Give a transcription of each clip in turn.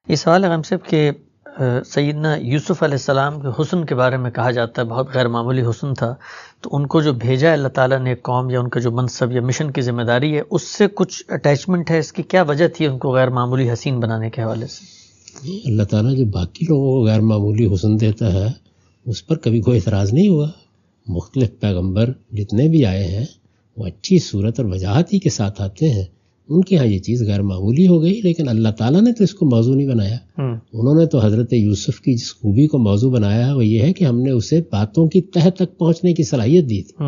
یہ سوال ہے غم صاحب کہ سیدنا یوسف علیہ السلام کے حسن کے بارے میں کہا جاتا ہے بہت غیر معمولی حسن تھا، تو ان کو جو بھیجا ہے اللہ تعالیٰ نے ایک قوم یا ان کا جو منصب یا مشن کی ذمہ داری ہے اس سے کچھ اٹیچمنٹ ہے، اس کی کیا وجہ تھی ان کو غیر معمولی حسین بنانے کے حوالے سے؟ اللہ تعالیٰ جو باقی لوگوں کو غیر معمولی حسن دیتا ہے اس پر کبھی کوئی اعتراض نہیں ہوا۔ مختلف پیغمبر جتنے بھی آئے ہیں وہ اچھی صورت اور وجاہت ہی کے ساتھ آتے ہیں، ان کے ہاں یہ چیز غیر معمولی ہو گئی، لیکن اللہ تعالیٰ نے تو اس کو موضوع نہیں بنایا۔ انہوں نے تو حضرت یوسف کی جس خوبی کو موضوع بنایا ہے وہ یہ ہے کہ ہم نے اسے باتوں کی تہ تک پہنچنے کی صلاحیت دی تھی۔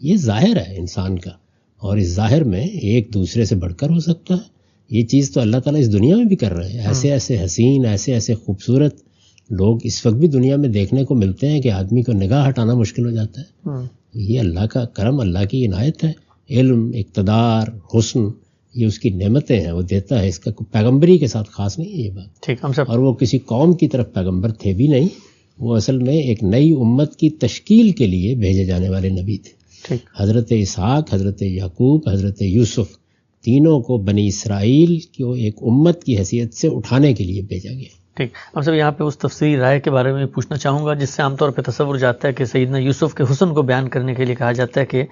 یہ ظاہر ہے انسان کا، اور اس ظاہر میں ایک دوسرے سے بڑھ کر ہو سکتا ہے۔ یہ چیز تو اللہ تعالیٰ اس دنیا میں بھی کر رہے ہیں، ایسے ایسے حسین، ایسے ایسے خوبصورت لوگ اس وقت بھی دنیا میں دیکھنے کو ملتے ہیں کہ آدمی کو نگاہ ہٹانا مشکل ہو جاتا ہے۔ یہ اللہ کا کرم، اللہ کی عنایت ہے۔ علم، اقتدار، حسن، یہ اس کی نعمتیں ہیں، وہ دیتا ہے، اس کا پیغمبری کے ساتھ خاص نہیں ہے یہ بات۔ ٹھیک، ہم سب اور وہ کسی قوم کی طرف پیغمبر تھے بھی نہیں، وہ اصل میں ایک نئی امت کی تشکیل کے لیے بھیجے جانے والے نبی تھے۔ حضرت اسحاق، حضرت یعقوب، حضرت یوسف، تینوں کو بنی اسرائیل کو ایک امت کی حیثیت سے اٹھانے کے لیے بھیجا گیا۔ ٹھیک، ہم سب یہاں پہ اس تفصیلی رائے کے بارے میں پوچھنا چاہوں گا جس سے عام طور پہ تصور جاتا ہے کہ سیدنا یوسف کے حسن کو بیان کرنے کے لیے کہا جاتا ہے کہ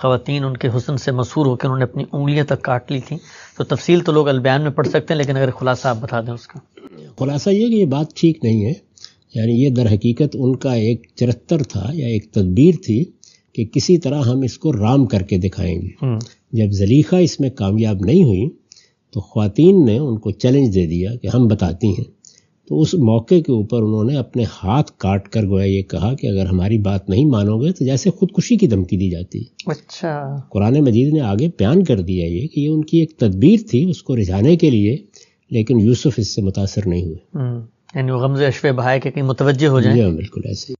خواتین ان کے حسن سے مسحور ہو کے انہوں نے اپنی انگلیاں تک کاٹ لی تھیں۔ تو تفصیل تو لوگ البیان میں پڑھ سکتے ہیں، لیکن اگر خلاصہ آپ بتا دیں اس کا۔ خلاصہ یہ کہ یہ بات ٹھیک نہیں ہے، یعنی یہ در حقیقت ان کا ایک چرتر تھا یا ایک تدبیر تھی کہ کسی طرح ہم اس کو رام کر کے دکھائیں گے۔ جب زلیخا اس میں کامیاب نہیں ہوئی تو خواتین نے ان کو چیلنج دے دیا کہ ہم بتاتی ہیں، تو اس موقع کے اوپر انہوں نے اپنے ہاتھ کاٹ کر گویا یہ کہا کہ اگر ہماری بات نہیں مانو گے تو جیسے خودکشی کی دھمکی دی جاتی ہے۔ اچھا، قرآن مجید نے آگے بیان کر دیا یہ کہ یہ ان کی ایک تدبیر تھی اس کو رجھانے کے لیے، لیکن یوسف اس سے متاثر نہیں ہوئے۔ یعنی وہ غمزے اشوے بہائے کہ کہیں متوجہ ہو جائیں۔ جی بالکل ایسے ہی۔